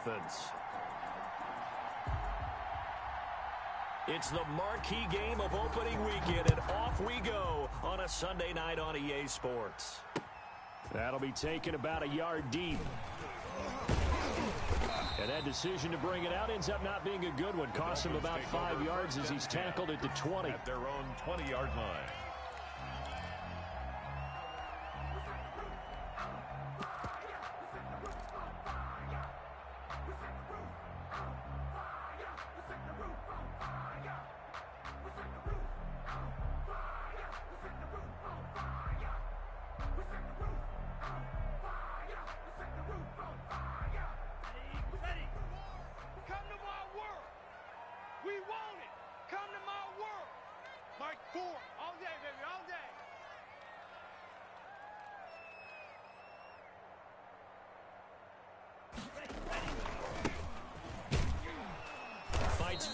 offense. It's the marquee game of opening weekend, and off we go on a Sunday night on EA Sports. That'll be taken about a yard deep. And that decision to bring it out ends up not being a good one. Costs him about 5 yards as he's tackled at the 20. At their own 20-yard line.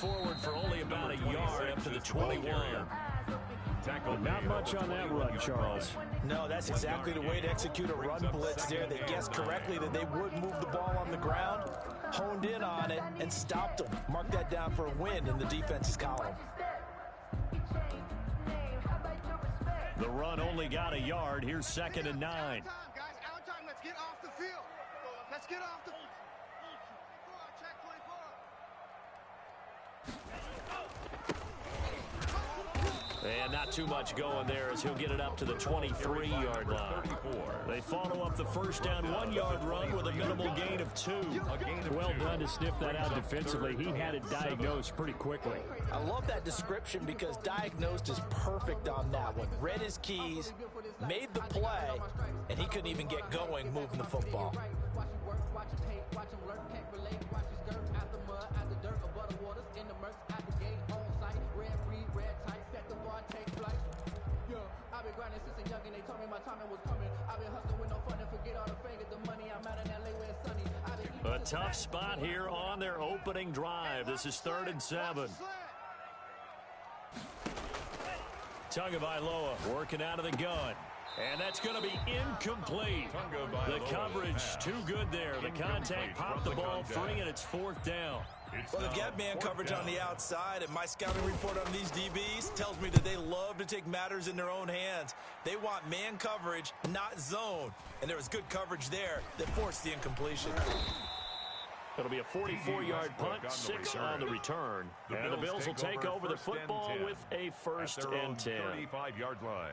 Forward for only about a yard up to the 21. Not much on that run, Charles. No, that's exactly the way to execute a run blitz there. They guessed correctly that they would move the ball on the ground, honed in on it, and stopped them. Mark that down for a win in the defense's column. The run only got a yard. Here's 2nd and 9. Guys, out time. Let's get off the field. Let's get off the field. Check 24. And not too much going there as he'll get it up to the 23-yard line. They follow up the first down 1-yard run with a minimal gain of 2. Well done to sniff that out defensively. He had it diagnosed pretty quickly. I love that description because diagnosed is perfect on that one. Read his keys, made the play, and he couldn't even get going moving the football. A tough spot here on their opening drive. This is 3rd and 7. Tagovailoa working out of the gun. And that's going to be incomplete. The coverage too good there. The contact popped the ball free, and it's 4th down. Well, they've got man coverage on the outside, and my scouting report on these DBs tells me that they love to take matters in their own hands. They want man coverage, not zone. And there was good coverage there that forced the incompletion. It'll be a 44-yard punt, 6 on the return. And the Bills will take over the football with a 1st and 10. 35-yard line.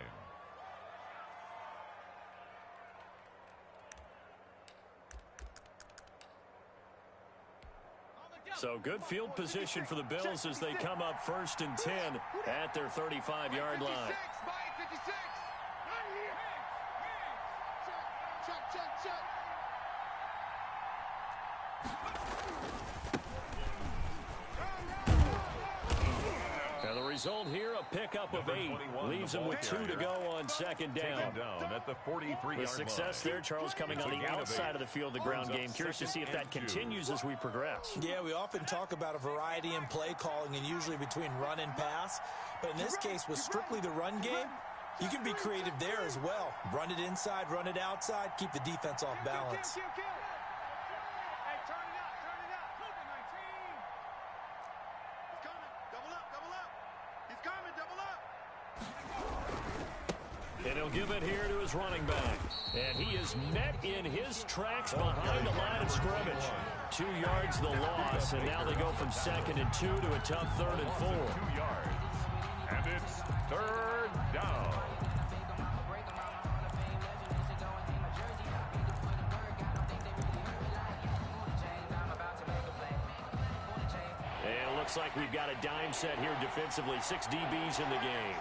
So good field position for the Bills as they come up 1st and 10 at their 35-yard line. Now the result here, a pickup of 8. Leaves them with 2 to go on 2nd down. At the 43-yard With success there, Charles, coming on the outside of the field, the ground game. Curious to see if that continues as we progress. Yeah, we often talk about a variety in play calling and usually between run and pass. But in this case, with strictly the run game, you can be creative there as well. Run it inside, run it outside, keep the defense off balance. And he'll give it here to his running back. And he is met in his tracks behind the line of scrimmage. 2 yards the loss, and now they go from 2nd and 2 to a tough 3rd and 4. 2 yards. And it's 3rd down. And it looks like we've got a dime set here defensively. 6 DBs in the game.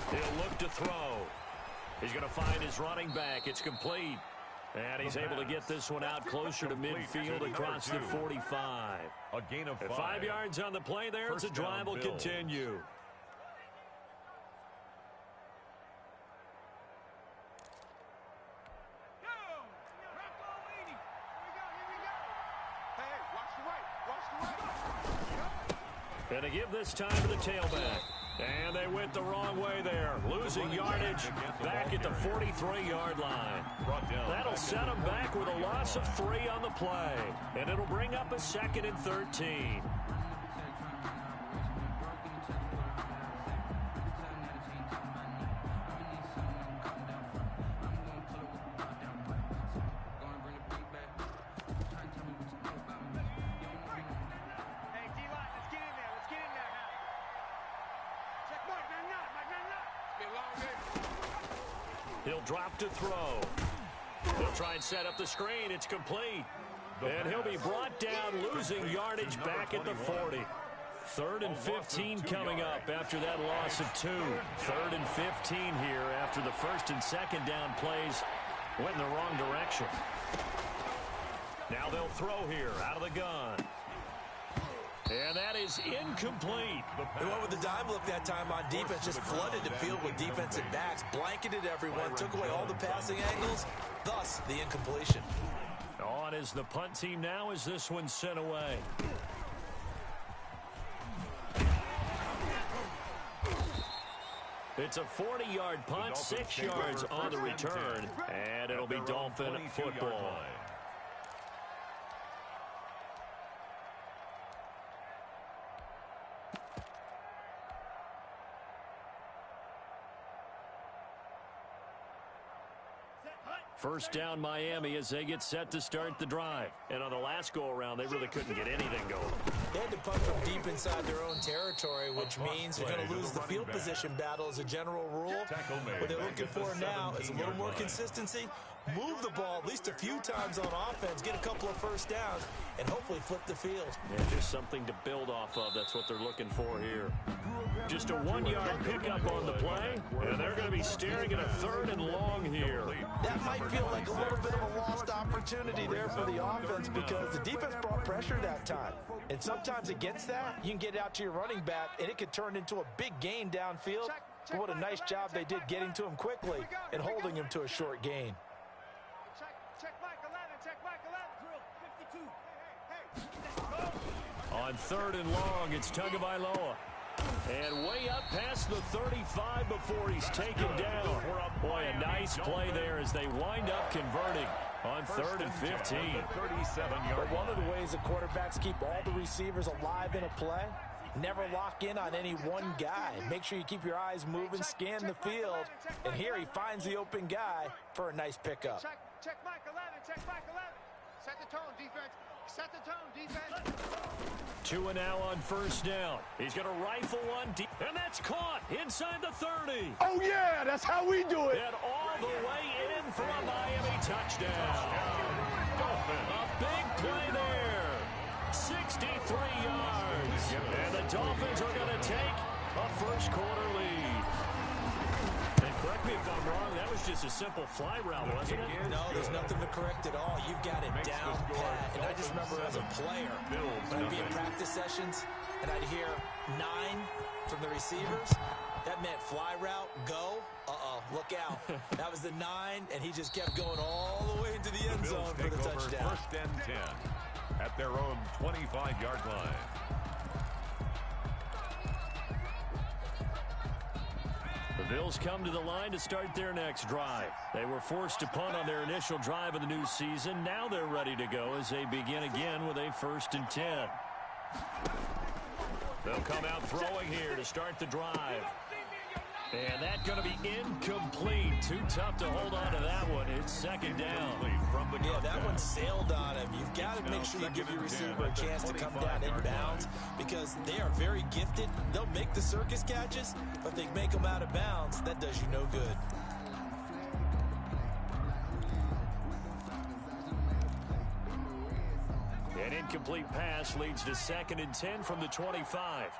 He'll look to throw. He's going to find his running back. It's complete. And he's able to get this one out closer to midfield across the 45. A gain of 5. 5 yards on the play there. It's a drive will continue. And to give this time to the tailback. And they went the wrong way there, losing yardage back at the 43-yard line. That'll set them back with a loss of 3 on the play, and it'll bring up a 2nd and 13. He'll drop to throw. He'll try and set up the screen. It's complete. And he'll be brought down, losing yardage back at the 40. 3rd and 15 coming up after that loss of 2. 3rd and 15 here after the 1st and 2nd down plays went in the wrong direction. Now they'll throw here out of the gun. And that is incomplete. They went with the dime look that time on defense, just flooded the field with defensive backs, blanketed everyone, took away all the passing angles, thus the incompletion. On is the punt team now as this one's sent away. It's a 40-yard punt, 6 yards on the return, and it'll be Dolphin football. First down Miami as they get set to start the drive. And on the last go-around, they really couldn't get anything going. They had to punt from deep inside their own territory, which means they're going to lose the field position battle as a general rule. What they're looking for now is a little more consistency, move the ball at least a few times on offense, get a couple of first downs, and hopefully flip the field. Yeah, just something to build off of. That's what they're looking for here. Just a 1-yard pickup on the play, and they're going to be staring at a 3rd and long here. That might feel like a little bit of a lost opportunity there for the offense because the defense brought pressure that time. And sometimes against that, you can get out to your running back, and it could turn into a big gain downfield. But what a nice job they did getting to him quickly and holding him to a short gain. Check Mike 11, check Mike 11. On 3rd and long, it's Tagovailoa. And way up past the 35 before he's taken down. Boy, a nice play there as they wind up converting on 3rd and 15. 37-yard. One of the ways the quarterbacks keep all the receivers alive in a play, never lock in on any one guy. Make sure you keep your eyes moving, scan the field. And here he finds the open guy for a nice pickup. Check Mike 11, check Mike 11. Set the tone, defense. Set the tone, defense. 2 and now on 1st down. He's going to rifle one deep, and that's caught inside the 30. Oh, yeah, that's how we do it. And all the way in for a Miami touchdown. A big play there. 63 yards. And the Dolphins are going to take a first-quarter lead. And correct me if I'm wrong, that was just a simple fly route, wasn't it? No, there's nothing to correct at all. You've got it down pat. And I just remember as a player, when I'd be in practice sessions, and I'd hear 9 from the receivers, that meant fly route, go, look out. That was the 9, and he just kept going all the way into the end zone for the touchdown. 1st and 10 at their own 25-yard line. The Bills come to the line to start their next drive. They were forced to punt on their initial drive of the new season. Now they're ready to go as they begin again with a 1st and 10. They'll come out throwing here to start the drive. And that's going to be incomplete. Too tough to hold on to that one. It's 2nd down. Yeah, that one sailed on him. You've got to make sure you give your receiver a chance to come down inbounds because they are very gifted. They'll make the circus catches, but they make them out of bounds. That does you no good. An incomplete pass leads to 2nd and 10 from the 25.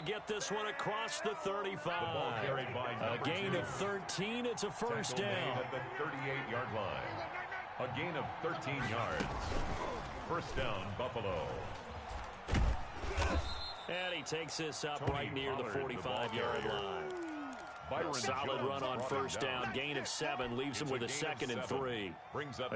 Get this one across the 35. A gain of 13. It's a 1st down. At the 38-yard line. A gain of 13 yards. 1st down, Buffalo. And he takes this up right near the 45-yard line. Solid run on first down. Gain of 7 leaves him with a 2nd and 3.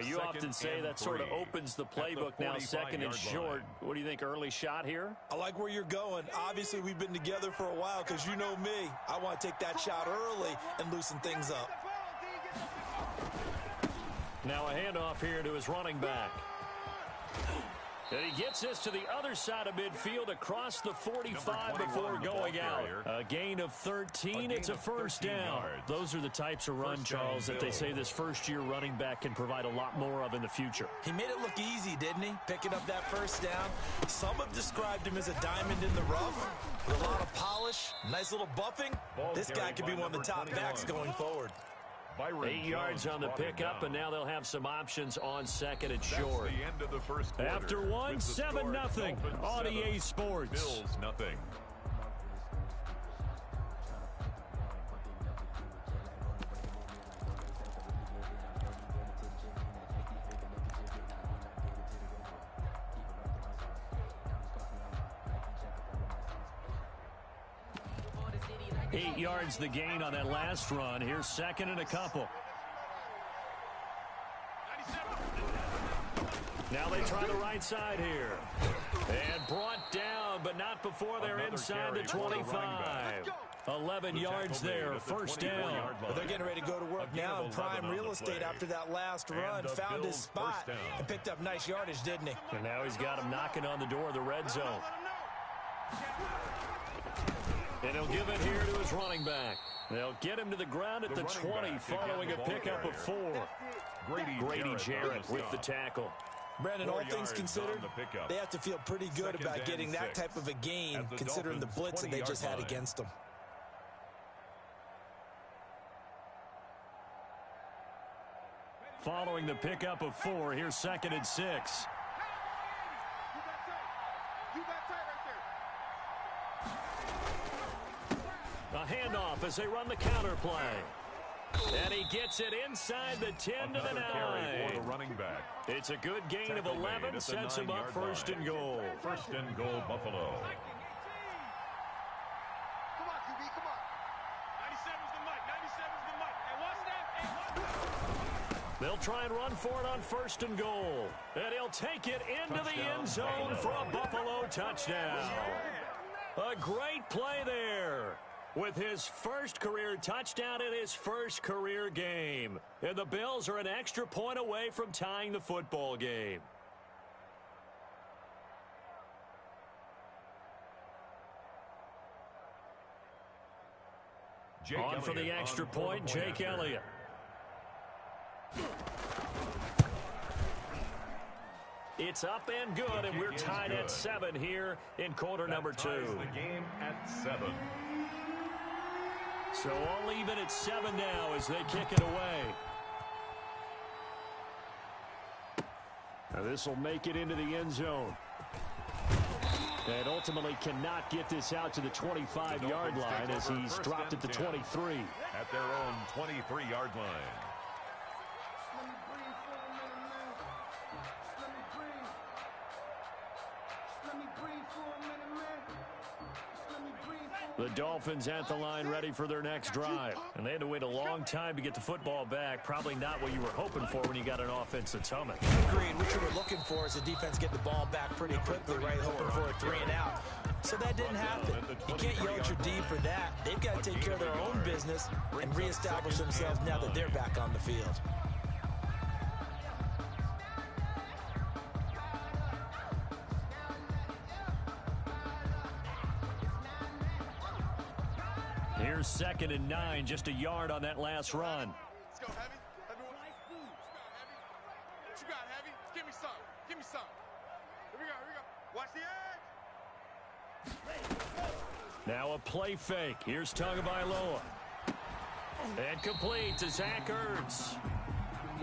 You often say that sort of opens the playbook now, 2nd and short. What do you think, early shot here? I like where you're going. Obviously, we've been together for a while because you know me. I want to take that shot early and loosen things up. Now a handoff here to his running back. And he gets this to the other side of midfield across the 45 before going out. A gain of 13. It's a first down. Those are the types of run, Charles, that they say this first-year running back can provide a lot more of in the future. He made it look easy, didn't he? Picking up that first down. Some have described him as a diamond in the rough with a lot of polish, nice little buffing. This guy could be one of the top backs going forward. 8 yards on the pickup, and now they'll have some options on 2nd and short. After 1, 7-0 on EA Sports. Bills nothing. Eight yards the gain on that last run. Here's 2nd and a couple. Now they try the right side here. And brought down, but not before they're inside the 25. 11 yards there, first down. But they're getting ready to go to work now in prime real estate after that last run. Found his spot and picked up nice yardage, didn't he? And now he's got him knocking on the door of the red zone. And he'll give it here to his running back. They'll get him to the ground at the 20 following a pickup of 4. Grady Jarrett with the tackle. Brandon, all things considered, they have to feel pretty good about getting that type of a gain considering the blitz that they just had against them. Following the pickup of 4, here's 2nd and 6. A handoff as they run the counter play. And he gets it inside the 10 to the 9. Running back. It's a good gain of 11, sets him up 1st and goal. 1st and goal, Buffalo. Come on, QB, come on. 97's the mic, 97's the mic. And what's that? They'll try and run for it on 1st and goal. And he'll take it into the end zone for a Buffalo touchdown. A great play there. With his first career touchdown in his first career game. And the Bills are an extra point away from tying the football game. On for the extra point, Jake Elliott. It's up and good, and we're tied at 7 here in quarter number 2. The game at 7. So all even at 7 now as they kick it away. Now this will make it into the end zone. And ultimately cannot get this out to the 25-yard line as he's dropped at the 23. At their own 23-yard line. The Dolphins at the line ready for their next drive. And they had to wait a long time to get the football back. Probably not what you were hoping for when you got an offense that's humming. Agreed. What you were looking for is the defense getting the ball back pretty quickly, right? Hoping for a 3 and out. So that didn't happen. You can't yell at your D for that. They've got to take care of their own business and reestablish themselves now that they're back on the field. Here's 2nd and 9, just a yard on that last run. Let's go, Heavy. Everyone. What you got, Heavy? Give me some. Give me some. Here we go, here we go. Watch the edge. Now a play fake. Here's Tagovailoa. And complete to Zach Ertz.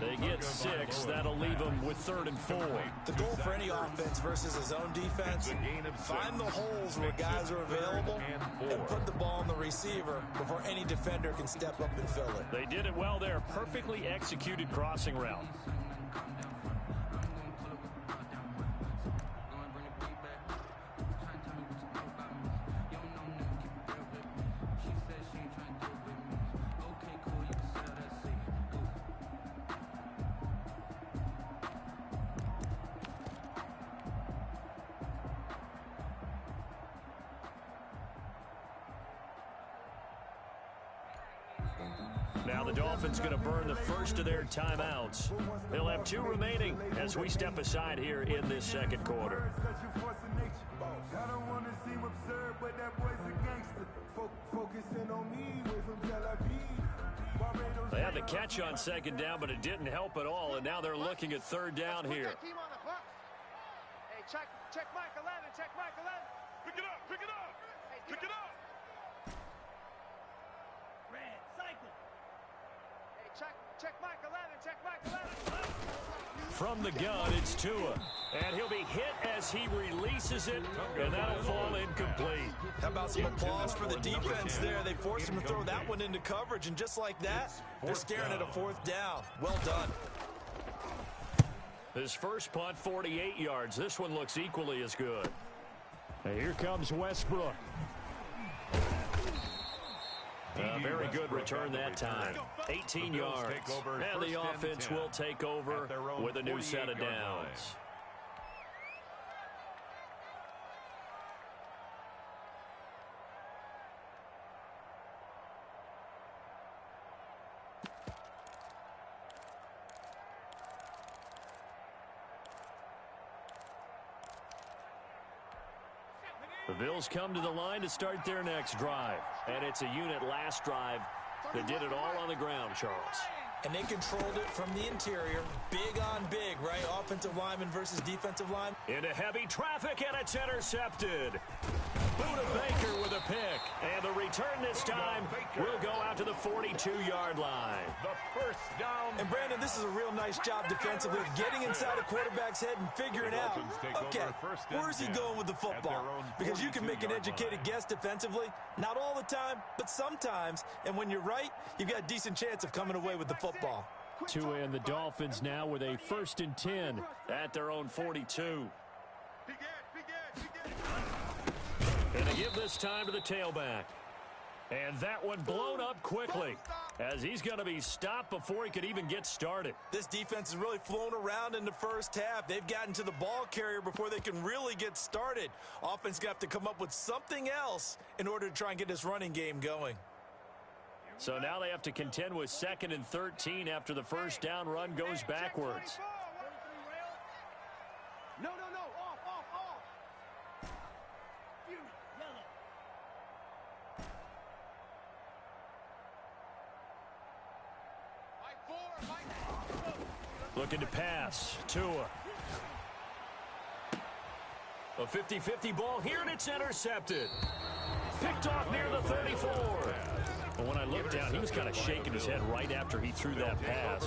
They get 6. That'll leave them with 3rd and 4. The goal for any offense versus a zone defense, find the holes where guys are available and put the ball on the receiver before any defender can step up and fill it. They did it well there. Perfectly executed crossing route. Now the Dolphins going to burn the first of their timeouts. They'll have 2 remaining as we step aside here in this second quarter. They had the catch on second down, but it didn't help at all, and now they're looking at third down here. Hey, check Mike 11, check Mike 11. Pick it up, pick it up, pick it up. Red, cycle. Hey, check Mike 11, check Mike 11. From the gun, it's Tua. And he'll be hit as he releases it, and that'll fall incomplete. How about some applause for the defense there? They forced him to throw that one into coverage, and just like that, they're staring at a 4th down. Well done. His first punt, 48 yards. This one looks equally as good. And here comes Westbrook. A very good return that time. 18 yards. And the offense will take over with a new set of downs. The Bills come to the line to start their next drive. And it's a unit last drive that did it all on the ground, Charles. And they controlled it from the interior. Big on big, right? Offensive lineman versus defensive line. Into heavy traffic, and it's intercepted. Buda Baker with a pick. And the return this time will go out to the 42-yard line. The first down. And, Brandon, this is a real nice job defensively, getting inside a quarterback's head and figuring out, okay, where's he going with the football? Because you can make an educated guess defensively. Not all the time, but sometimes. And when you're right, you've got a decent chance of coming away with the football. Tua and the Dolphins now with a 1st and 10 at their own 42. And they give this time to the tailback. And that one blown up quickly as he's going to be stopped before he could even get started. This defense has really flown around in the first half. They've gotten to the ball carrier before they can really get started. Offense got to come up with something else in order to try and get this running game going. So now they have to contend with 2nd and 13 after the first down run goes backwards. No, off. Looking to pass. Tua. A 50-50 ball here, and it's intercepted. Picked off near the 34. But when I looked down, he was kind of shaking his head right after he threw that pass.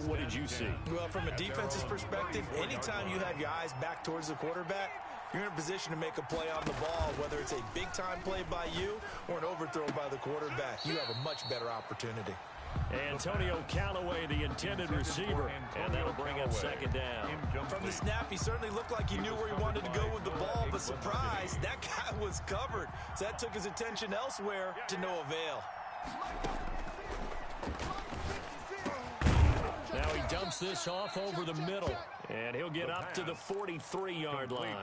What did you see? Well, from a defense's perspective, anytime you have your eyes back towards the quarterback, you're in a position to make a play on the ball, whether it's a big-time play by you or an overthrow by the quarterback. You have a much better opportunity. Antonio Callaway, the intended receiver, and that'll bring up 2nd down. From the snap, he certainly looked like he knew where he wanted to go with the ball, but surprise, that guy was covered. So that took his attention elsewhere to no avail. Now he dumps this off over the middle, and he'll get up to the 43-yard line.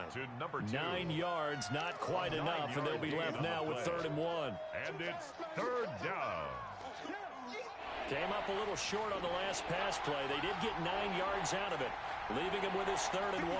9 yards, not quite enough, and they'll be left now with 3rd and 1. And it's 3rd down. Came up a little short on the last pass play. They did get 9 yards out of it, leaving him with his 3rd and 1.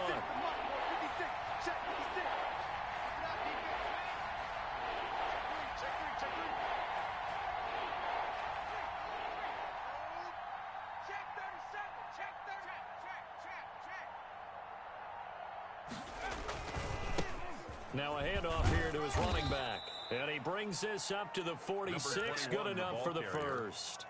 Now a handoff here to his running back. And he brings this up to the 46. Good enough for the first.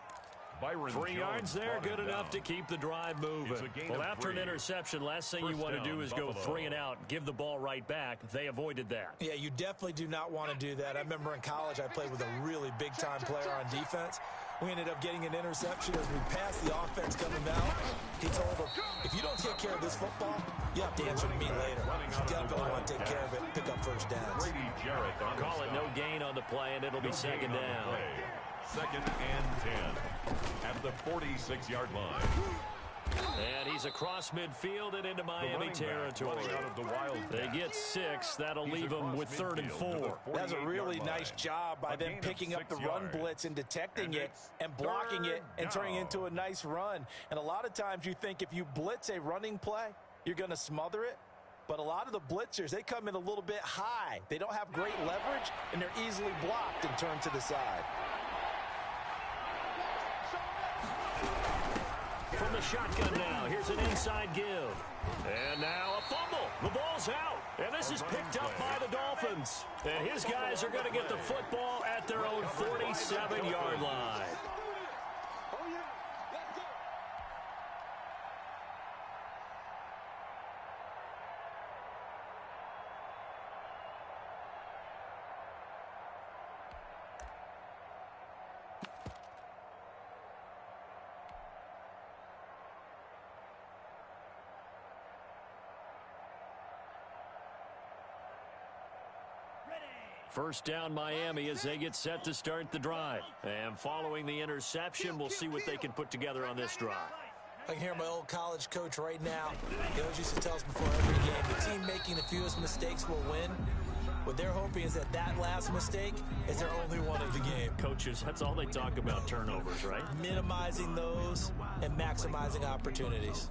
3 yards there, good enough to keep the drive moving. Well, after an interception, last thing you want to do is go 3 and out, give the ball right back. They avoided that. Yeah, you definitely do not want to do that. I remember in college I played with a really big-time player on defense. We ended up getting an interception as we passed the offense coming out. He told him, if you don't take care of this football, you have to answer to me later. You definitely want to take care of it, pick up first downs. Call it no gain on the play, and it'll be 2nd down. 2nd and 10 at the 46-yard line. And he's across midfield and into Miami territory. They get 6. That'll leave them with 3rd and 4. That's a really nice job by them picking up the run blitz and detecting it and blocking it and turning it into a nice run. And a lot of times you think if you blitz a running play, you're going to smother it. But a lot of the blitzers, they come in a little bit high. They don't have great leverage, and they're easily blocked and turned to the side. From the shotgun now, here's an inside give. And now a fumble. The ball's out. And this is picked up by the Dolphins. And his guys are going to get the football at their own 47-yard line. First down Miami as they get set to start the drive. And following the interception, we'll see what they can put together on this drive. I can hear my old college coach right now. He always used to tell us before every game, the team making the fewest mistakes will win. What they're hoping is that that last mistake is their only one of the game. Coaches, that's all they talk about, turnovers, right? Minimizing those and maximizing opportunities.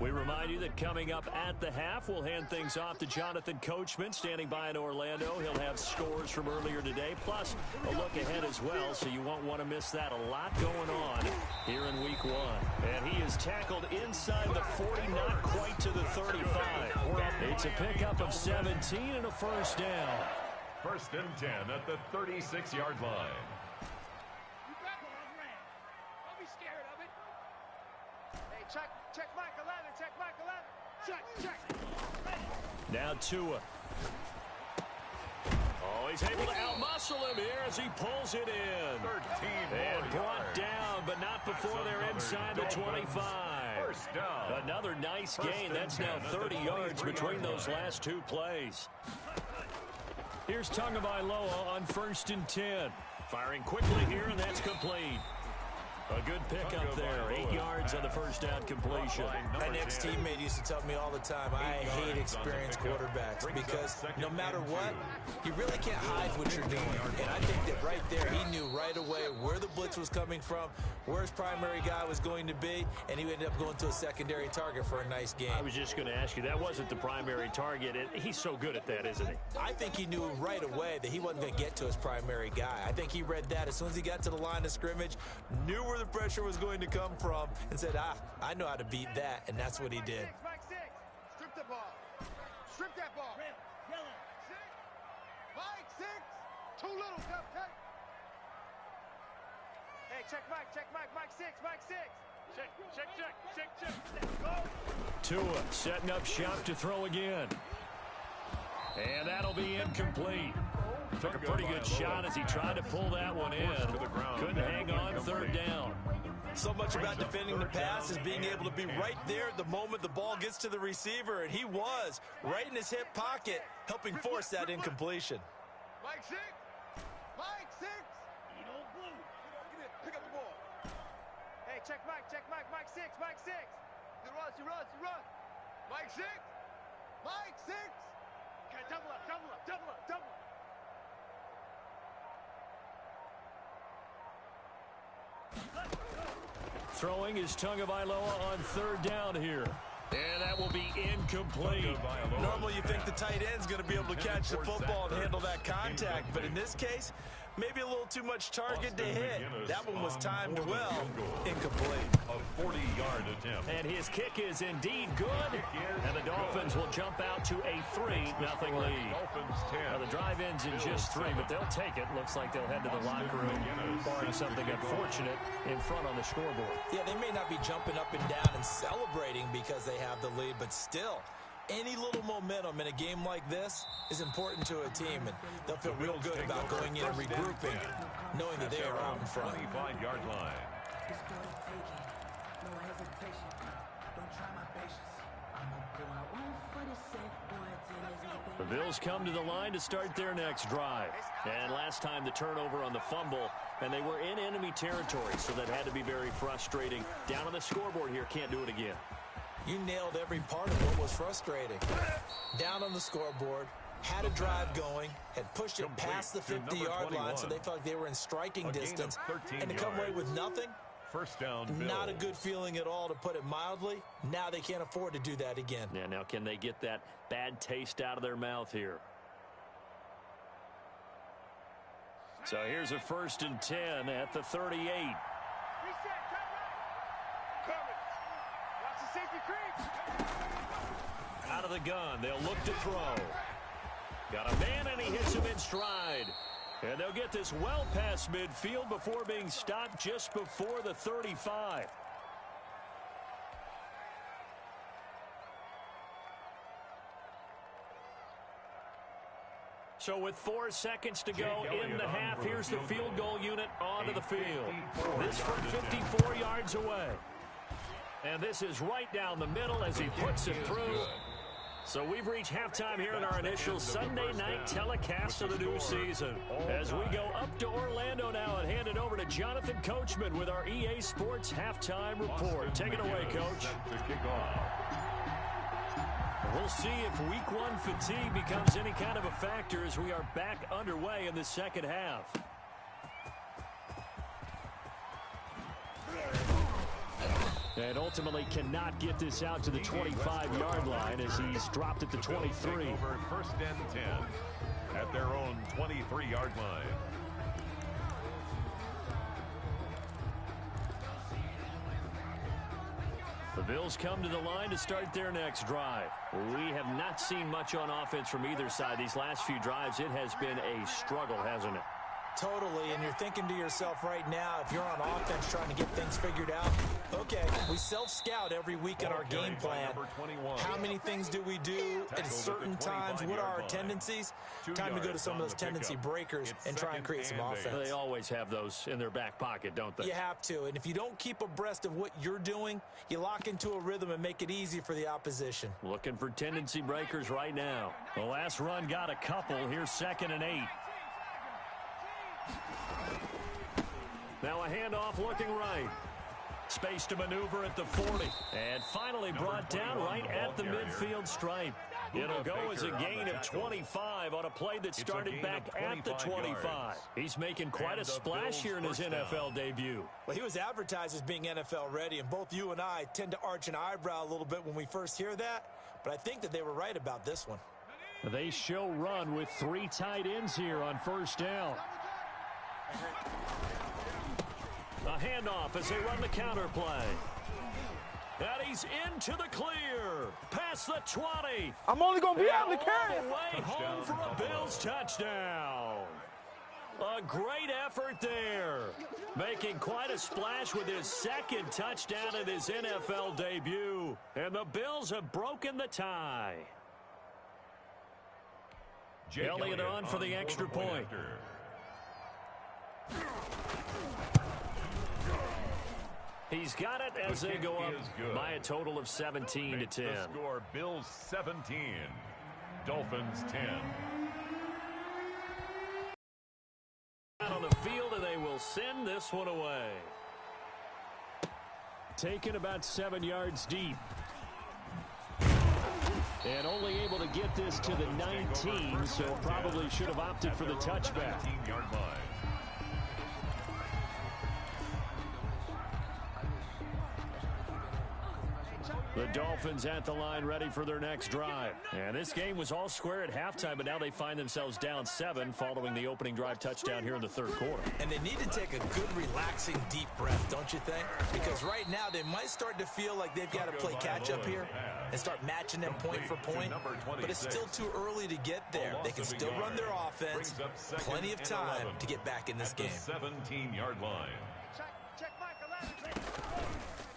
We remind you that coming up at the half, we'll hand things off to Jonathan Coachman, standing by in Orlando. He'll have scores from earlier today, plus a look ahead as well, so you won't want to miss that. A lot going on here in Week 1. And he is tackled inside the 40, not quite to the 35. It's a pickup of 17 and a first down. 1st and 10 at the 36-yard line. Don't be scared of it. Hey, check Mike 11. Check Mike 11. Check. Now Tua. Oh, he's able to outmuscle him here as he pulls it in. 13 and brought down, but not before they're inside the 25. First down. Another nice gain. That's now 30 yards between those last 2 plays. Here's Tagovailoa on 1st and 10. Firing quickly here, and that's complete. A good pickup there. 8 yards on the first down completion. My next teammate used to tell me all the time, I hate experienced quarterbacks because no matter what, you really can't hide what you're doing. And I think that right there, he knew right away where the blitz was coming from, where his primary guy was going to be, and he ended up going to a secondary target for a nice game. I was just going to ask you, that wasn't the primary target. He's so good at that, isn't he? I think he knew right away that he wasn't going to get to his primary guy. I think he read that as soon as he got to the line of scrimmage, knew where the pressure was going to come from, and said, I know how to beat that, and that's what he did. Mike 6. Strip the ball. Strip that ball. Mike 6. Too little, Cupcake. Hey, check Mike 6. Mike 6. Check. Go. Tua setting up shop to throw again. And that'll be incomplete. Took a pretty good shot as he tried to pull that one in. Couldn't hang on, 3rd down. So much about defending the pass is being able to be right there at the moment the ball gets to the receiver, and he was right in his hip pocket, helping force that incompletion. Mike 6. Mike 6. Eat old blue. Get in. Pick up the ball. Hey, check Mike. Mike 6. Mike 6. He runs. Mike 6. Mike 6. Okay, double up. Throwing is Tagovailoa on 3rd down here. And that will be incomplete. Normally you think the tight end's going to be able to catch the football and handle that contact, but in this case, maybe a little too much target to hit. That one was timed well. Incomplete. A 40-yard attempt. And his kick is indeed good. And the Dolphins will jump out to a 3-0 lead. Now the drive ends in just 3, but they'll take it. Looks like they'll head to the locker room, barring something unfortunate in front on the scoreboard. Yeah, they may not be jumping up and down and celebrating because they have the lead, but still, any little momentum in a game like this is important to a team, and they'll feel real good about going in and regrouping, knowing that they are out in front. 25-yard line. The Bills come to the line to start their next drive. And last time the turnover on the fumble, and they were in enemy territory, so that had to be very frustrating. Down on the scoreboard here, can't do it again. You nailed every part of what was frustrating. Down on the scoreboard, had a drive going, had pushed it past the 50-yard line, so they felt like they were in striking distance. And to come away with nothing, first down, not a good feeling at all, to put it mildly. Now they can't afford to do that again. Yeah, now can they get that bad taste out of their mouth here? So here's a 1st and 10 at the 38. Reset, cut right. Coming. Watch the safety creep. Out of the gun, they'll look to throw. Got a man, and he hits him in stride. And they'll get this well past midfield before being stopped just before the 35. So with 4 seconds to go in the half, here's the field goal unit onto the field. This from 54 yards away. And this is right down the middle as he puts it through. So we've reached halftime here in our initial Sunday night telecast of the new season. As we go up to Orlando now and hand it over to Jonathan Coachman with our EA Sports Halftime Report. Take it away, Coach. We'll see if Week 1 fatigue becomes any kind of a factor as we are back underway in the second half. And ultimately cannot get this out to the 25-yard line as he's dropped at the 23. Over 1st and 10 at their own 23-yard line. The Bills come to the line to start their next drive. We have not seen much on offense from either side. These last few drives, it has been a struggle, hasn't it? Totally, and you're thinking to yourself right now, if you're on offense trying to get things figured out, okay, we self-scout every week in our game plan. How many things do we do at certain times? What are our tendencies? Time to go to some of those tendency breakers and try and create some offense. They always have those in their back pocket, don't they? You have to, and if you don't keep abreast of what you're doing, you lock into a rhythm and make it easy for the opposition. Looking for tendency breakers right now. The last run got a couple. Here's 2nd and 8. Now a handoff looking right. Space to maneuver at the 40. And finally brought down right at the midfield stripe. It'll go as a gain of 25 on a play that started back at the 25. He's making quite a splash here in his NFL debut. Well, he was advertised as being NFL ready, and both you and I tend to arch an eyebrow a little bit when we first hear that. But I think that they were right about this one. They show run with 3 tight ends here on 1st down. A handoff as they run the counter play. And he's into the clear. Past the 20. I'm only going to be able to carry All the way home for a Bills touchdown. A great effort there. Making quite a splash with his 2nd touchdown in his NFL debut. And the Bills have broken the tie. Elliott on for the extra point. He's got it as they go up by a total of 17 to 10. The score, Bills 17, Dolphins 10. Out on the field, and they will send this one away. Taken about 7 yards deep. And only able to get this to the 19, so probably should have opted for the touchback. 19-yard line. The Dolphins at the line ready for their next drive. And this game was all square at halftime, but now they find themselves down 7 following the opening drive touchdown here in the 3rd quarter. And they need to take a good, relaxing, deep breath, don't you think? Because right now they might start to feel like they've got to play catch-up here and start matching them point for point. But it's still too early to get there. They can still run their offense. Plenty of time to get back in this game. 17-yard line. Check Mike 11.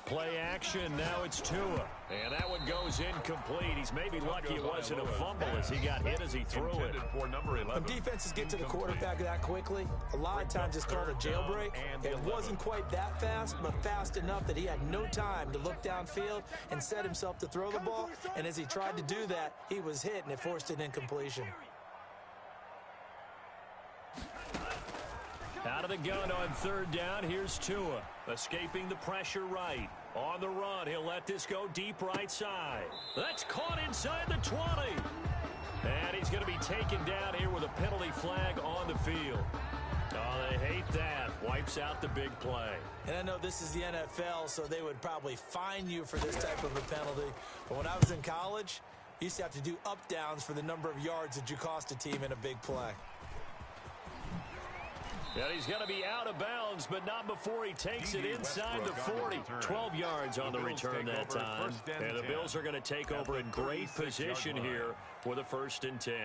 Play action. Now it's Tua. And that one goes incomplete. He's maybe lucky it wasn't a fumble as he got hit as he threw it. When defenses get to the quarterback that quickly, a lot of times it's called a jailbreak. It wasn't quite that fast, but fast enough that he had no time to look downfield and set himself to throw the ball. And as he tried to do that, he was hit, and it forced an incompletion. Out of the gun on third down, here's Tua. Escaping the pressure right. On the run, he'll let this go deep right side. That's caught inside the 20. And he's going to be taken down here with a penalty flag on the field. Oh, they hate that. Wipes out the big play. And I know this is the NFL, so they would probably fine you for this type of a penalty. But when I was in college, you used to have to do up-downs for the number of yards that you cost a team in a big play. And he's going to be out of bounds, but not before he takes it inside the 40. 12 yards on the return that time. And the Bills are going to take over in great position here with a 1st and 10.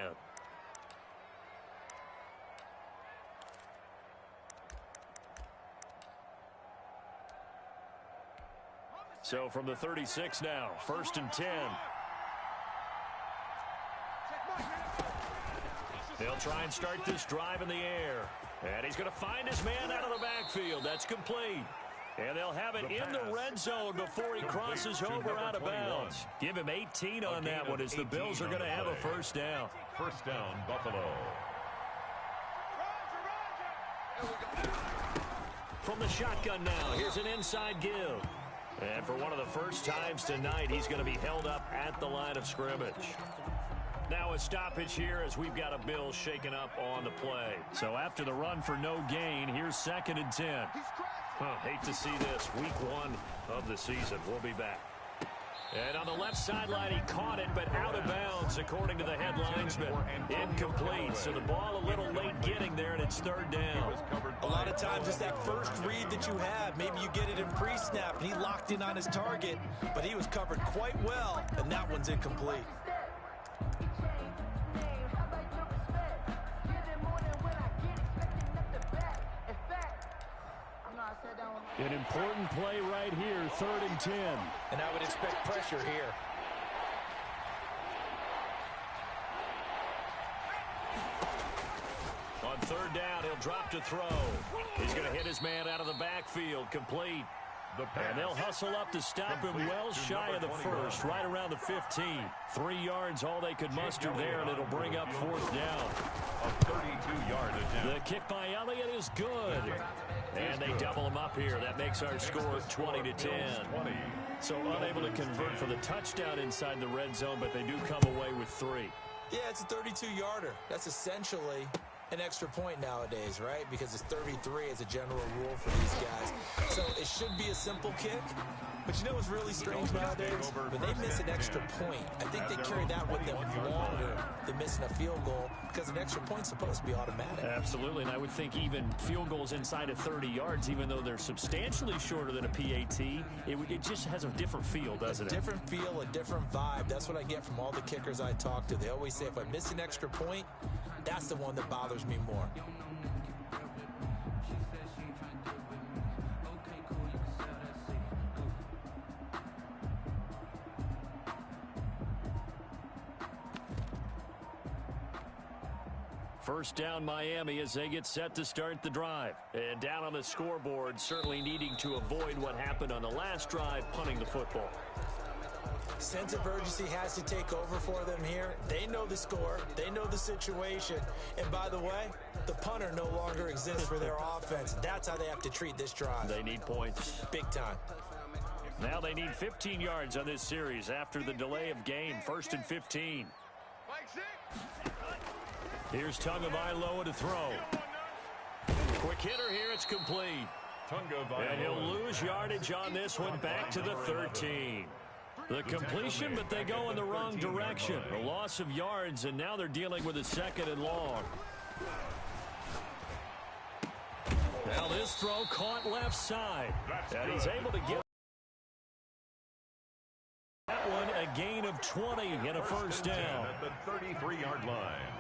So from the 36 now, 1st and 10. They'll try and start this drive in the air. And he's going to find his man out of the backfield. That's complete. And they'll have it in the red zone before he crosses over out of bounds. Give him 18 on that one as the Bills are going to have a 1st down. 1st down, Buffalo. From the shotgun now, here's an inside give. And for one of the first times tonight, he's going to be held up at the line of scrimmage. Now a stoppage here as we've got a Bills shaken up on the play. So after the run for no gain, here's 2nd and 10. Hate to see this. Week 1 of the season. We'll be back. And on the left sideline, he caught it, but out of bounds, according to the head linesman. Incomplete, so the ball a little late getting there, and it's 3rd down. A lot of times it's that first read that you have. Maybe you get it in pre-snap, and he locked in on his target, but he was covered quite well, and that one's incomplete. An important play right here, 3rd and 10. And I would expect pressure here. On 3rd down, he'll drop to throw. He's going to hit his man out of the backfield, complete. And they'll hustle up to stop him well shy of the 1st, right around the 15. 3 yards, all they could muster there, and it'll bring up 4th down. A 32-yard attempt. The kick by Elliott is good. And they double him up here. That makes our score 20-10. So unable to convert for the touchdown inside the red zone, but they do come away with 3. Yeah, it's a 32-yarder. That's essentially an extra point nowadays, right? Because it's 33 as a general rule for these guys. So it should be a simple kick. But you know what's really strange nowadays? When they miss an extra point, I think they carry that with them longer than missing a field goal because an extra point's supposed to be automatic. Absolutely, and I would think even field goals inside of 30 yards, even though they're substantially shorter than a PAT, it just has a different feel, doesn't it? A different feel, a different vibe. That's what I get from all the kickers I talk to. They always say if I miss an extra point, that's the one that bothers me more. First down Miami as they get set to start the drive. And down on the scoreboard, certainly needing to avoid what happened on the last drive, punting the football. Sense of urgency has to take over for them here. They know the score. They know the situation. And by the way, the punter no longer exists for their offense. That's how they have to treat this drive. They need points. Big time. Now they need 15 yards on this series after the delay of game. 1st and 15. Here's Tagovailoa to throw. Quick hitter here. It's complete. And he'll lose yardage on this one back to the 13. The completion, but they go in the wrong direction. A loss of yards, and now they're dealing with a 2nd and long. Now this throw caught left side. And he's able to get that one a gain of 20 and a 1st down. At the 33-yard line.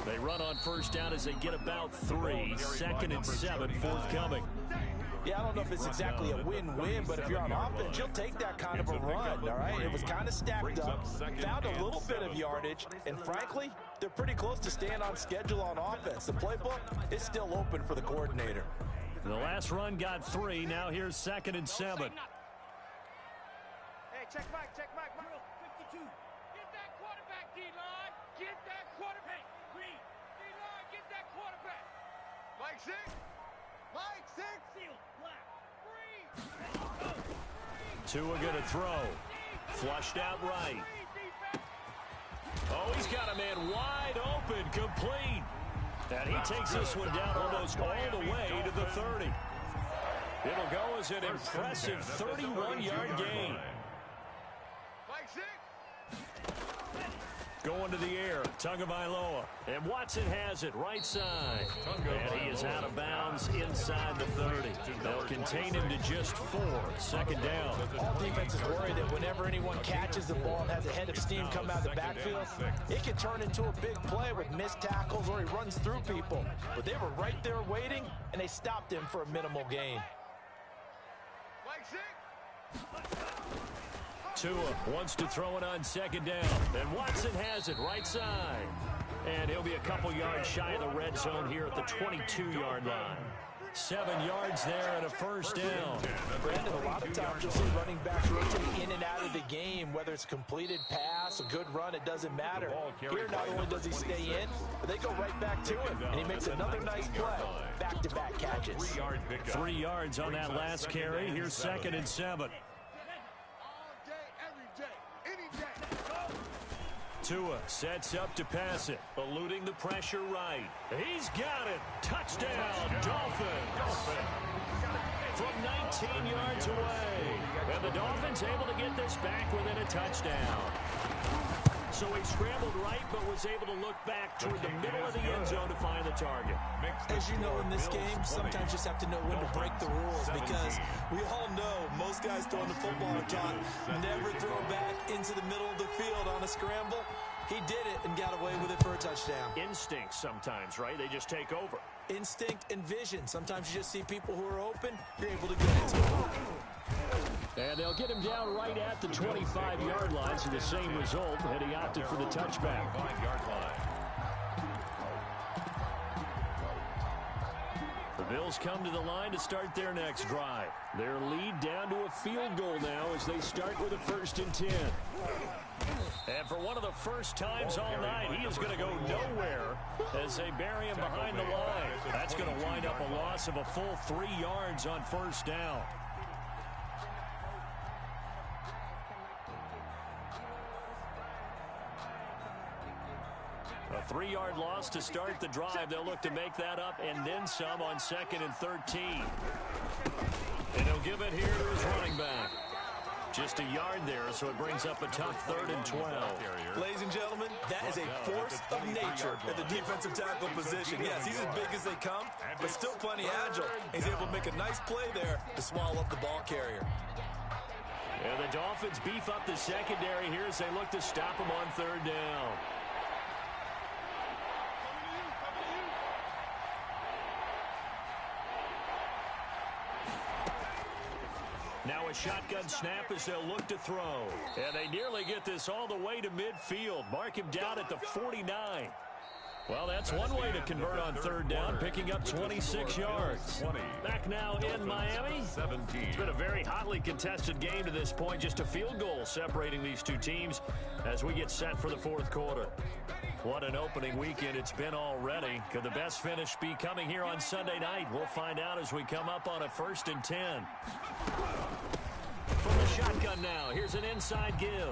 They They run on first down as they get about 3. 2nd and 7 forthcoming. Yeah, I don't know if it's exactly a win-win, but if you're on offense, you'll take that kind of a run, all right? It was kind of stacked up, found a little bit of yardage, and frankly, they're pretty close to staying on schedule on offense. The playbook is still open for the coordinator. The last run got 3. Now here's 2nd and 7. Hey, check Mike, 52. Get that quarterback, D-line. Get that quarterback. Green. D-line, get that quarterback. Mike 6. Mike 6. Seal. Black. Green. Tua going to throw. Flushed out right. Oh, he's got a man wide open, complete. And he takes this one down almost all the way to the 30. It'll go as an impressive 31-yard gain. Mike 6. Going to the air, Tagovailoa. And Watson has it right side. And he is out of bounds inside the 30. They'll contain him to just 4. 2nd down. All defenses worry that whenever anyone catches the ball and has a head of steam come out of the backfield, it can turn into a big play with missed tackles or he runs through people. But they were right there waiting, and they stopped him for a minimal gain. Mike 6. Tua wants to throw it on 2nd down. And Watson has it right side. And he'll be a couple yards shy of the red zone here at the 22-yard line. 7 yards there and a first down. Brandon, a lot of times you'll see running backs rotate in and out of the game, whether it's completed pass, a good run, it doesn't matter. Here, not only does he stay in, but they go right back to him, and he makes another nice play. Back-to-back catches. 3 yards on that last carry. Here's 2nd and 7. Tua sets up to pass it, eluding the pressure right. He's got it. Touchdown, Dolphins. From 19 yards away. And the Dolphins able to get this back within a touchdown. So he scrambled right, but was able to look back toward the middle of the end zone to find the target. As you know in this game, sometimes you just have to know when to break the rules, because we all know most guys throwing the football are taught never throw back into the middle of the field on a scramble. He did it and got away with it for a touchdown. Instinct sometimes, right? They just take over. Instinct and vision. Sometimes you just see people who are open, you're able to get it to them. And they'll get him down right at the 25-yard line, so the same result, and he opted for the touchback. 5-yard line. The Bills come to the line to start their next drive. Their lead down to a field goal now as they start with a 1st and 10. And for one of the first times all night, he is going to go nowhere as they bury him behind the line. That's going to wind up a loss of a full 3 yards on 1st down. A 3-yard loss to start the drive. They'll look to make that up and then some on 2nd and 13. And he'll give it here to his running back. Just a yard there, so it brings up a tough 3rd and 12. Ladies and gentlemen, that is a force of nature at the defensive tackle position. Yes, he's as big as they come, but still plenty agile. He's able to make a nice play there to swallow up the ball carrier. And the Dolphins beef up the secondary here as they look to stop him on 3rd down. Now a shotgun snap as they'll look to throw. And they nearly get this all the way to midfield. Mark him down at the 49. Well, that's one way to convert on 3rd down, picking up 26 yards. Back now in Miami. It's been a very hotly contested game to this point. Just a field goal separating these two teams as we get set for the 4th quarter. What an opening weekend it's been already. Could the best finish be coming here on Sunday night? We'll find out as we come up on a 1st and 10. From the shotgun now, here's an inside give.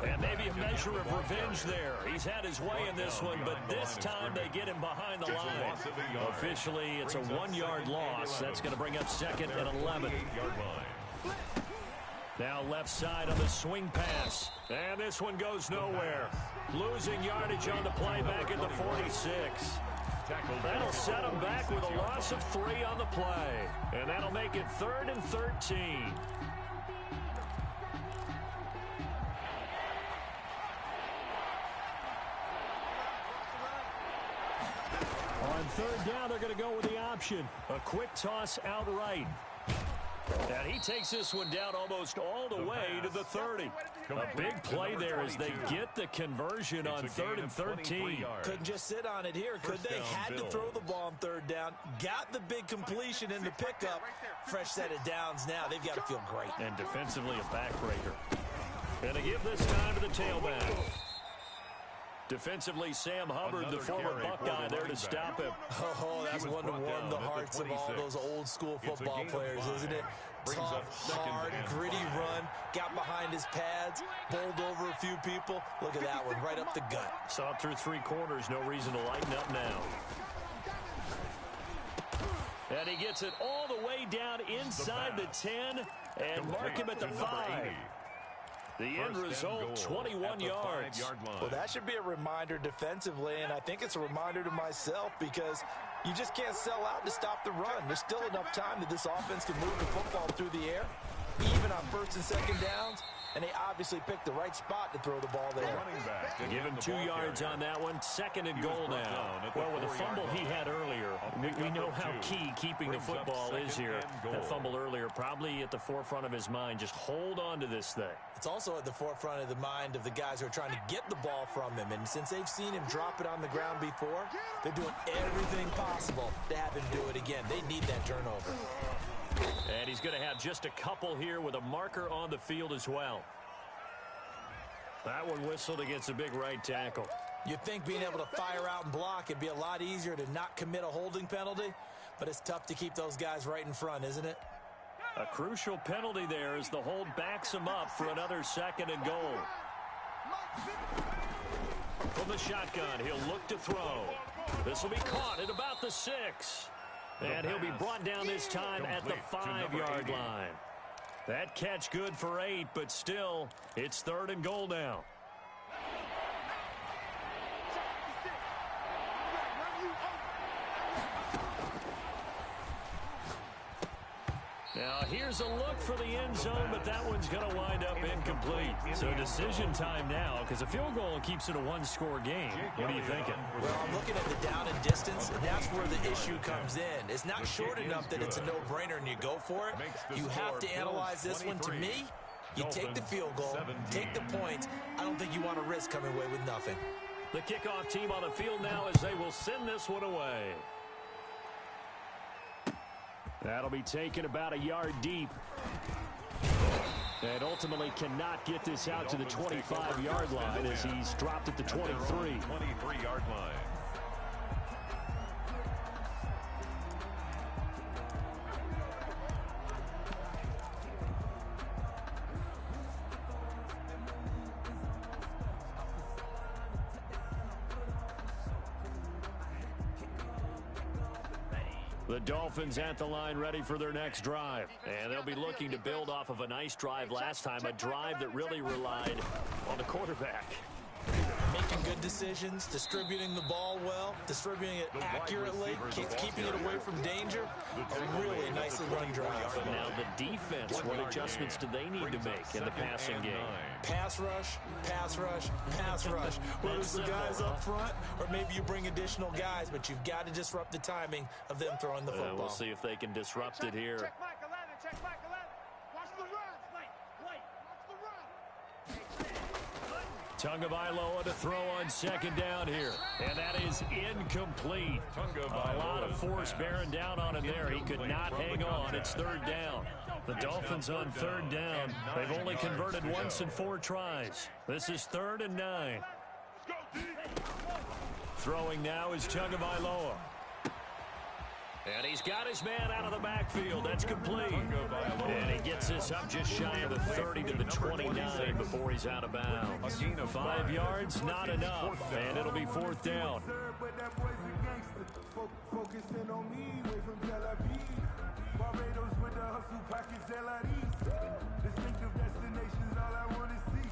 And maybe a measure of revenge there. He's had his way in this one, but this time they get him behind the line. Officially, it's a 1-yard loss. That's going to bring up 2nd and 11. Now left side on the swing pass. And this one goes nowhere. Losing yardage on the play back at the 46. That'll set him back with a loss of 3 on the play. And that'll make it 3rd and 13. On third down, they're going to go with the option. A quick toss outright. And he takes this one down almost all the way to the 30. A big play there as they get the conversion on 3rd and 13. Couldn't just sit on it here, could they? Had to throw the ball on third down. Got the big completion in the pickup. Fresh set of downs now. They've got to feel great. And defensively a backbreaker. And to give this time to the tailback. Defensively, Sam Hubbard, the former Buckeye, there to stop him. Oh, that's one to warm the hearts of all those old-school football players, isn't it? Tough, hard, gritty run, got behind his pads, bowled over a few people. Look at that one, right up the gut. Saw it through 3 quarters, no reason to lighten up now. And he gets it all the way down inside the 10 and mark him at the 5. The end result, 21 yards. Well, that should be a reminder defensively, and I think it's a reminder to myself because you just can't sell out to stop the run. There's still enough time that this offense can move the football through the air, even on 1st and 2nd downs, and they obviously picked the right spot to throw the ball there. Give him 2 yards on that one. 2nd and goal now. Well, with the fumble he had earlier, we know how key keeping the football is here. That fumble earlier probably at the forefront of his mind. Just hold on to this thing. It's also at the forefront of the mind of the guys who are trying to get the ball from him. And since they've seen him drop it on the ground before, they're doing everything possible to have him do it again. They need that turnover. And he's going to have just a couple here with a marker on the field as well. That one whistled against a big right tackle. You'd think being able to fire out and block, it'd be a lot easier to not commit a holding penalty, but it's tough to keep those guys right in front, isn't it? A crucial penalty there as the hold backs him up for another 2nd and goal. From the shotgun, he'll look to throw. This will be caught at about the 6. And he'll be brought down this time at the 5-yard line. That catch good for 8, but still, it's 3rd and goal now. Now, here's a look for the end zone, but that one's going to wind up incomplete. So decision time now, because a field goal keeps it a 1-score game. What are you thinking? Well, I'm looking at the down and distance, and that's where the issue comes in. It's not short enough that it's a no-brainer and you go for it. You have to analyze this one. To me, you take the field goal, take the points. I don't think you want to risk coming away with nothing. The kickoff team on the field now as they will send this one away. That'll be taken about a yard deep. And ultimately cannot get this out to the 25-yard line as he's dropped at the 23. 23-yard line. The Dolphins at the line ready for their next drive. And they'll be looking to build off of a nice drive last time, a drive that really relied on the quarterback. Making good decisions, distributing the ball well, distributing it accurately, keeping it away from danger. A really nicely run drive. But now the defense, what adjustments do they need to make in the passing game? Pass rush, pass rush, pass rush. Whether it's the guys up front or maybe you bring additional guys, but you've got to disrupt the timing of them throwing the football. We'll see if they can disrupt it here. Check Mike 11, check Mike 11. Watch the run. Wait, watch the run. Tagovailoa to throw on 2nd down here. And that is incomplete. A lot of force bearing down on him there. He could not hang on. It's 3rd down. The Dolphins on 3rd down. They've only converted once in 4 tries. This is 3rd and 9. Throwing now is Tagovailoa. And he's got his man out of the backfield. That's complete. And he gets this up just shy of the 30 to the 29 before he's out of bounds. 5 yards, not enough. And it'll be 4th down. Focusing on me, away from Tel Aviv. Barbados with the hustle package, distinctive destinations, all I want to see.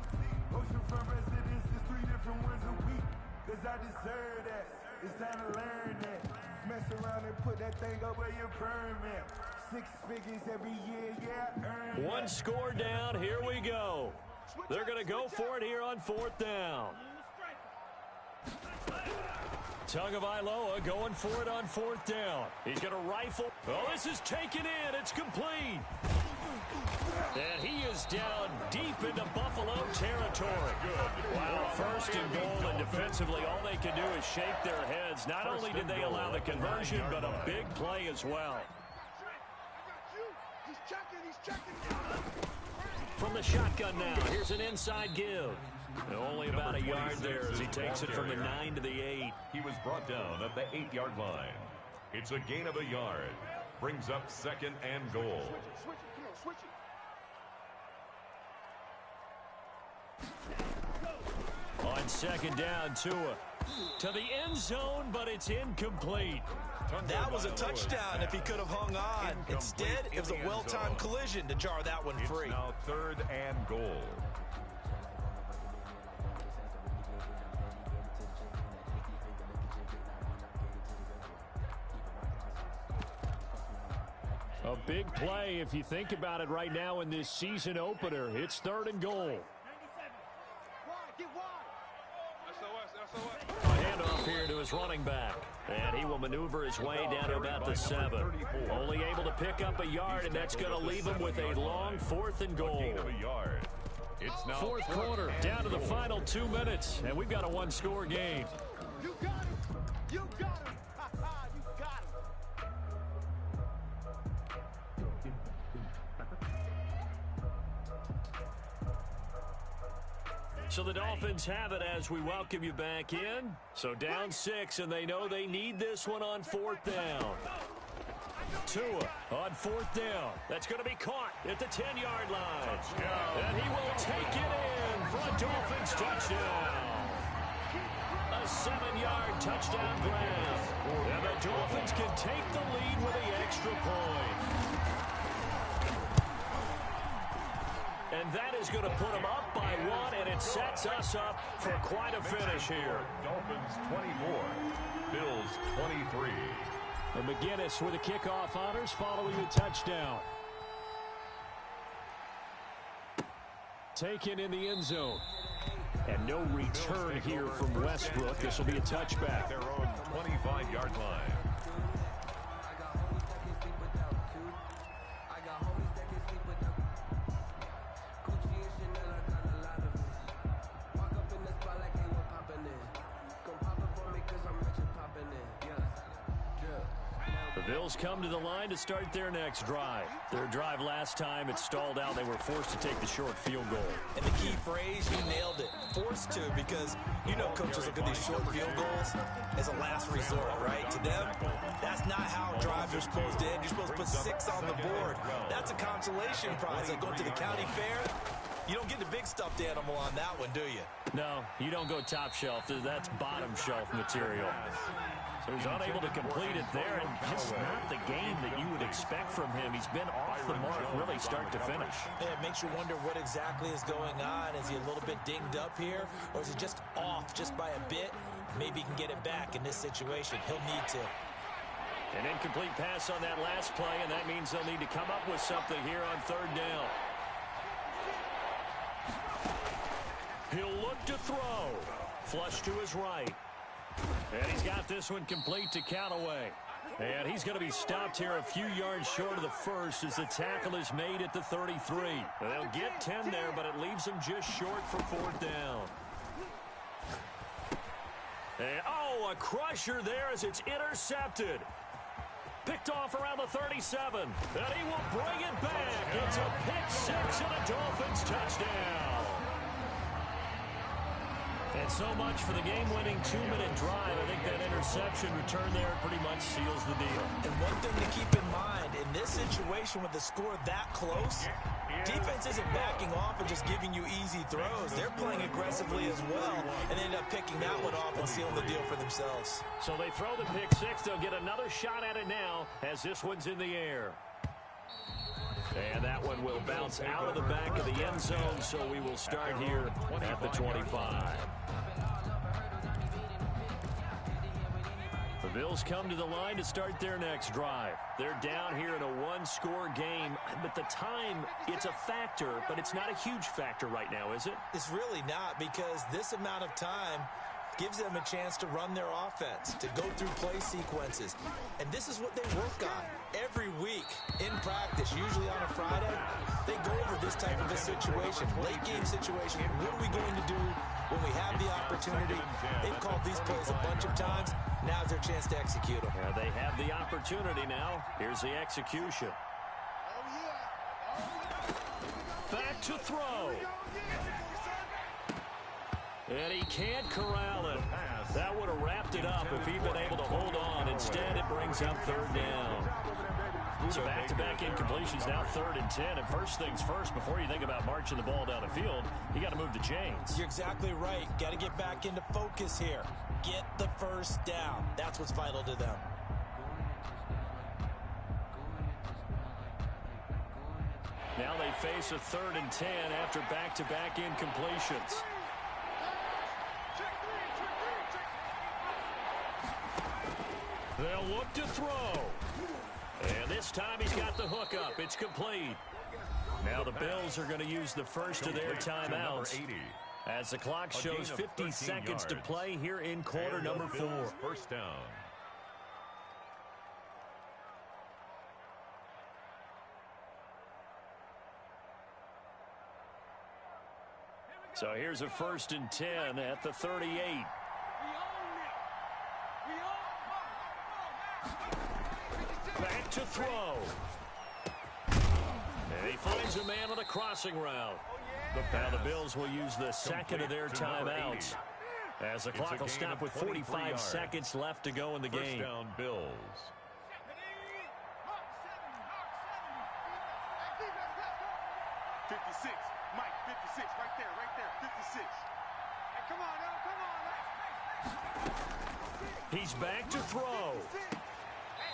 Oceanfront residences, 3 different ones a week. Cause I deserve that. It's time to learn that. Mess around and put that thing over your permit. 6 figures every year, yeah, I earn 1 score down, here we go. They're going to go for it here on 4th down. Tagovailoa going for it on 4th down. He's going to rifle. Oh, this is taken in. It's complete. And he is down deep into Buffalo territory. Wow, 1st and goal, and defensively all they can do is shake their heads. Not only did they allow the conversion, but a big play as well. From the shotgun now, here's an inside give. Only about a yard there as he takes it from the 9 to the 8. He was brought down at the 8-yard line. It's a gain of a yard. Brings up 2nd and goal. On 2nd down, Tua to the end zone, but it's incomplete. That was a touchdown if he could have hung on. Instead, it was a well-timed collision to jar that one free. It's now 3rd and goal. A big play if you think about it right now in this season opener. It's 3rd and goal. A handoff here to his running back. And he will maneuver his way down to about the 7. Only able to pick up a yard, and that's going to leave him with a long 4th and goal. It's now 4th quarter, down to the final 2 minutes, and we've got a 1-score game. You got him! You got him! You got him! So the Dolphins have it as we welcome you back in. So down 6, and they know they need this one on 4th down. Tua on 4th down. That's going to be caught at the 10-yard line. And he will take it in for a Dolphins touchdown. A 7-yard touchdown grab. And the Dolphins can take the lead with the extra point. And that is going to put them up by 1, and it sets us up for quite a finish here. Dolphins 24, Bills 23. And McGinnis with the kickoff honors following the touchdown. Taken in the end zone. And no return here from Westbrook. This will be a touchback. Their own 25-yard line. The Bills come to the line to start their next drive. Their drive last time, it stalled out. They were forced to take the short field goal. And the key phrase, you nailed it. Forced to, because you know coaches look at these short field goals as a last resort, right? To them, that's not how drives are supposed to end. You're supposed to put 6 on the board. That's a consolation prize. Like going to the county fair, you don't get the big stuffed animal on that one, do you? No, you don't go top shelf. That's bottom shelf material. So he's unable to complete it there, and just not the game that you would expect from him. He's been off the mark really start to finish. Yeah, it makes you wonder what exactly is going on. Is he a little bit dinged up here, or is he just off just by a bit? Maybe he can get it back in this situation. He'll need to. An incomplete pass on that last play, and that means they'll need to come up with something here on 3rd down. He'll look to throw. Flush to his right. And he's got this one complete to Callaway. And he's going to be stopped here a few yards short of the first as the tackle is made at the 33. They'll get 10 there, but it leaves them just short for 4th down. And, oh, a crusher there as it's intercepted. Picked off around the 37. And he will bring it back. It's a pick 6 and a Dolphins touchdown. And so much for the game-winning 2-minute drive. I think that interception return there pretty much seals the deal. And one thing to keep in mind, in this situation with the score that close, defense isn't backing off and just giving you easy throws. They're playing aggressively as well, and end up picking that one off and sealing the deal for themselves. So they throw the pick 6. They'll get another shot at it now as this one's in the air. And that one will bounce out of the back of the end zone, so we will start here at the 25. The Bills come to the line to start their next drive. They're down here in a 1-score game. But the time, it's a factor, but it's not a huge factor right now, is it? It's really not, because this amount of time, gives them a chance to run their offense, to go through play sequences. And this is what they work on every week in practice, usually on a Friday. They go over this type of a situation, late game situation. What are we going to do when we have the opportunity? They've called these plays a bunch of times. Now's their chance to execute them. Yeah, they have the opportunity now. Here's the execution. Back to throw. And he can't corral it. That would have wrapped it up if he'd been able to hold on. Instead, it brings up third down. So back-to-back incompletions, now 3rd and 10. And first things first, before you think about marching the ball down the field, you got to move the chains. You're exactly right. Got to get back into focus here. Get the first down. That's what's vital to them. Now they face a 3rd and 10 after back-to-back incompletions. They'll look to throw. And this time he's got the hook up. It's complete. Now the Bills are going to use the first of their timeouts as the clock shows 50 seconds to play here in quarter number 4. First down. So here's a 1st and 10 at the 38. Back to throw. And he finds a man on the crossing route. Now the Bills will use the second of their timeouts as the clock will stop with 45 seconds left to go in the game. First down, Bills. 56, Mike, 56, right there, 56. Hey, come on, now. He's back to throw.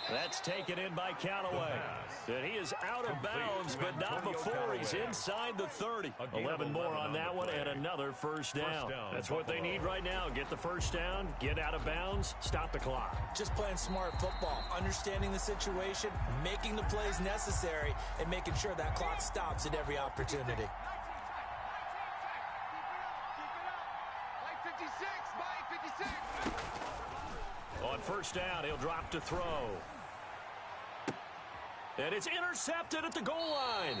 That's taken in by Callaway. And he is out of bounds, but not before he's inside the 30. 11 more on that one and another first down. That's what they need right now. Get the first down, get out of bounds, stop the clock. Just playing smart football, understanding the situation, making the plays necessary, and making sure that clock stops at every opportunity. Mike 56, Mike 56. On first down, he'll drop to throw. And it's intercepted at the goal line.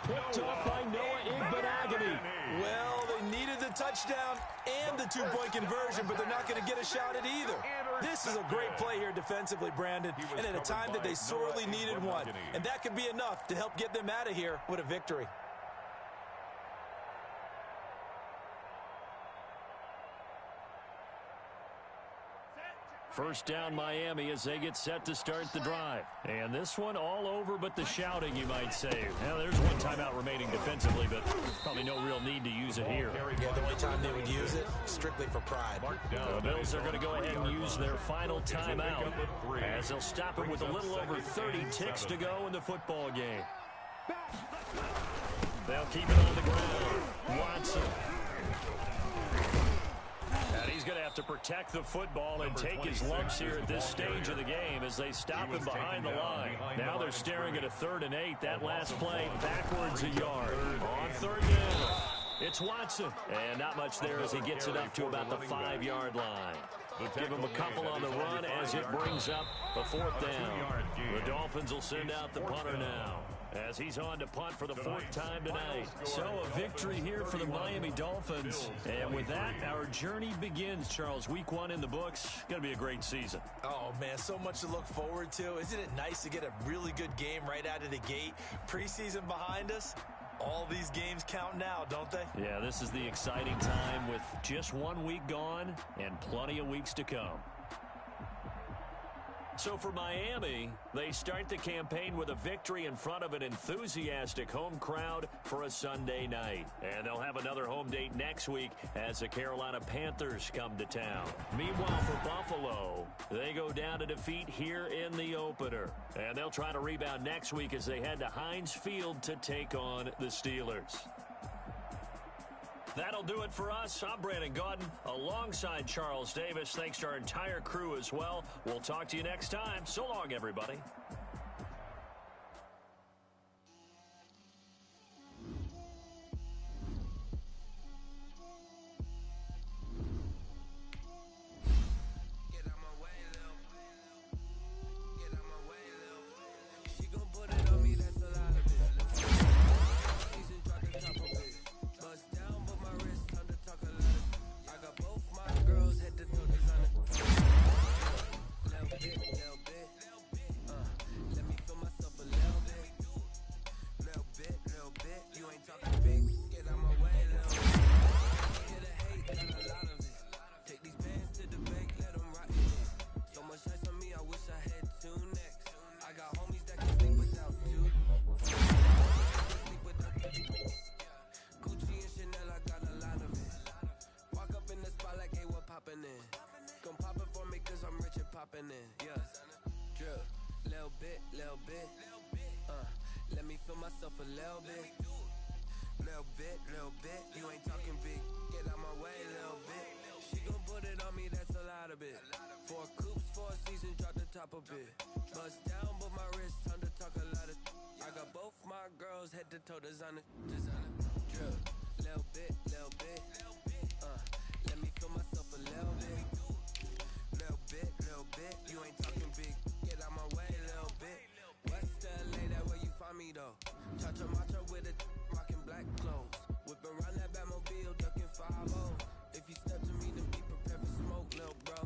Picked up by Noah Igbenogany. Well, they needed the touchdown and the two-point conversion, but they're not going to get a shot at either. This is a great play here defensively, Brandon, and at a time that they sorely needed one. And that could be enough to help get them out of here with a victory. First down Miami as they get set to start the drive. And this one all over but the shouting, you might say. Now, there's one timeout remaining defensively, but probably no real need to use it here. Yeah, the only time they would use it, strictly for pride. The Bills are going to go ahead and use their final timeout as they'll stop it with a little over 30 ticks to go in the football game. They'll keep it on the ground. Watson. And he's going to have to protect the football and take his lumps here at this stage of the game as they stop him behind the line. Now they're staring at a 3rd and 8. That last play backwards a yard. On 3rd down, it's Watson. And not much there as he gets it up to about the 5-yard line. Give him a couple on the run as it brings up a 4th down. The Dolphins will send out the punter now as he's on to punt for the 4th time tonight. So a victory here for the Miami Dolphins. And with that, our journey begins, Charles. Week 1 in the books. Going to be a great season. Oh, man, so much to look forward to. Isn't it nice to get a really good game right out of the gate? Preseason behind us. All these games count now, don't they? Yeah, this is the exciting time with just 1 week gone and plenty of weeks to come. So for Miami, they start the campaign with a victory in front of an enthusiastic home crowd for a Sunday night. And they'll have another home date next week as the Carolina Panthers come to town. Meanwhile, for Buffalo, they go down to defeat here in the opener. And they'll try to rebound next week as they head to Heinz Field to take on the Steelers. That'll do it for us. I'm Brandon Gaudin alongside Charles Davis. Thanks to our entire crew as well. We'll talk to you next time. So long, everybody. popping in, yeah. Drip, little bit, let me feel myself a little bit. Little bit, you ain't talking big. Get out my way, little bit. She gon' put it on me, that's a lot of it. 4 coops, 4 seasons, drop the top a bit. Bust down, but my wrist, time to talk a lot of. I got both my girls head to toe, designer. Drip, little bit, let me feel myself a little bit. Little bit, you ain't talking big. Get out my way, little bit. West LA, that where you find me though. Cha-cha matcha with a rockin' black clothes. Whip around that Batmobile, ducking 5-0. If you step to me, then be prepared for smoke, little bro.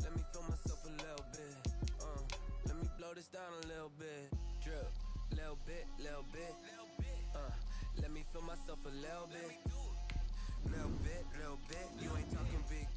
Let me feel myself a little bit. Let me blow this down a little bit. Drip, little bit. Let me feel myself a little bit. Little bit, you ain't talking big.